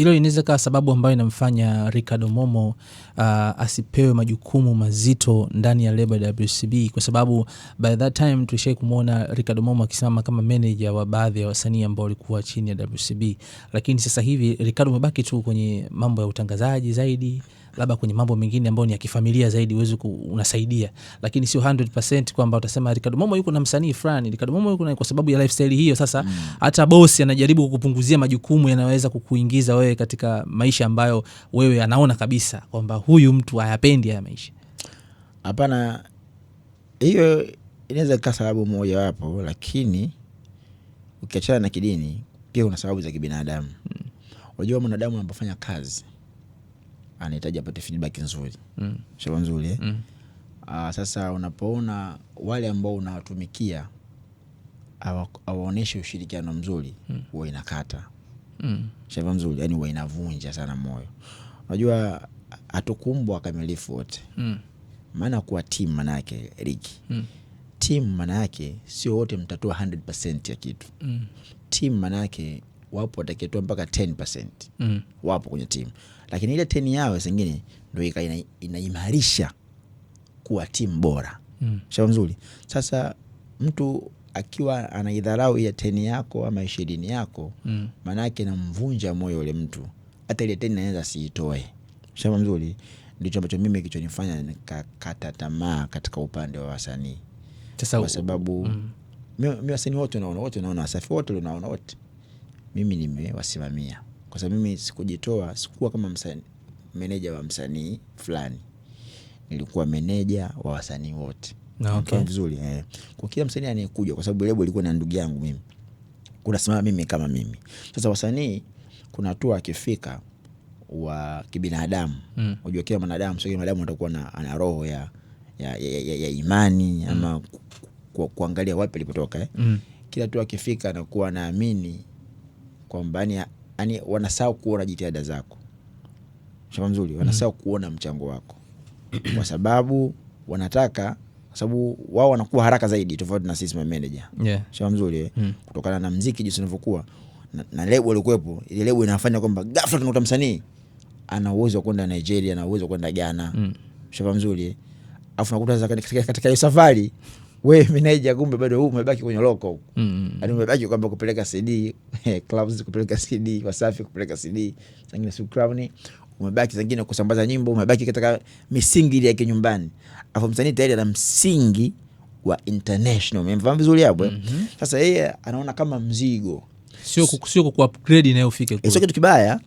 Hilo inaweza kuwa sababu ambayo inamfanya Ricardo Momo asipewe majukumu mazito ndani ya lebo ya WCB, kwa sababu by that time tulishai kumuona Ricardo Momo akisimama kama manager wa baadhi ya wasanii ambao walikuwa chini ya WCB, lakini sasa hivi Ricardo mebaki tu kwenye mambo ya utangazaji zaidi, labda kwenye mambo mengine ambayo ni ya kifamilia zaidi uwezo unasaidia, lakini sio 100% kwamba utasema Ricardo Momo yuko na msanii fulani, Ricardo Momo yuko na, kwa sababu ya lifestyle hiyo. Sasa hata bosi anajaribu kukupunguzia majukumu yanaweza kukuingiza wewe katika maisha ambayo wewe anaona kabisa kwamba huyu mtu hayapendi haya maisha. Hapana, hiyo inaweza kuwa sababu moja wapo, lakini ukiachana na kidini pia kuna sababu za kibinadamu. Unajua mwanadamu anapofanya kazi anahitaji apate feedback nzuri. Shauri nzuri sasa unapoona wale ambao unawatumikia hawaoneshi ushirikiano mzuri, huwa inakata. Shauri nzuri, yani huwa inavunja sana moyo. Unajua hatukuumbwa kamilifu wote. Maana kuwa team maana yake Ricky. Team maana yake sio wote mtatoa 100% ya kitu. Team maana yake wapo watakayetoa mpaka 10%. Wapo kwenye team. Lakini ile 10 yao zingine ndio inaimarisha kuwa team bora. Shauri nzuri. Sasa mtu akiwa anaidharau ile 10 yako ama 20 yako, maana yake inamvunja moyo yule mtu. Hata ile 10 anaweza siitoe. Shauri nzuri. Ndicho ambacho mimi kichonifanya nikakata tamaa katika upande wa wasanii. Kwa sababu mimi wasanii wote naona Wasafi wote unaona wote mimi nimewasimamia. Kwa sababu mimi sikujitoa, sikuwa kama meneja wa msanii fulani. Nilikuwa meneja wa wasanii wote. Okay. Vizuri. Kwa kila msanii anayekuja, kwa sababu lebo ilikuwa na ndugu yangu mimi, kuna simama mimi kama mimi. Sasa wasanii kuna hatua akifika wa kibinadamu. Unajua kila mwanadamu, sio kila mwanadamu atakuwa ana roho ya imani ama kuangalia wapi alipotoka. Kila tu akifika na kuwa naamini kwamba yani wanasahau kuona jitihada zako. Shauri nzuri, wanasahau kuona mchango wako. Kwa sababu wanataka, kwa sababu wao wanakuwa haraka zaidi tofauti na sisi manager. Shauri nzuri, kutokana na muziki jinsi unavyokuwa na lebo ilikuwepo. Ile lebo inafanya kwamba ghafla tunakuta msanii ana uwezo wa kwenda Nigeria, ana uwezo wa kwenda Ghana. Shauri nzuri. Afu nakuta katika hiyo safari wewe manager kumbe bado umebaki kwenye local. Yaani umebaki kwamba kupeleka CD, clubs kupeleka CD, Wasafi kupeleka CD, zingine Crown, umebaki zingine kusambaza nyimbo, umebaki katika misingi ile yake nyumbani. Afu msanii tayari ana msingi wa international. Umemfahamu vizuri hapo. Sasa yeye anaona kama mzigo. Sio ku upgrade inayofika. Sio kitu kibaya.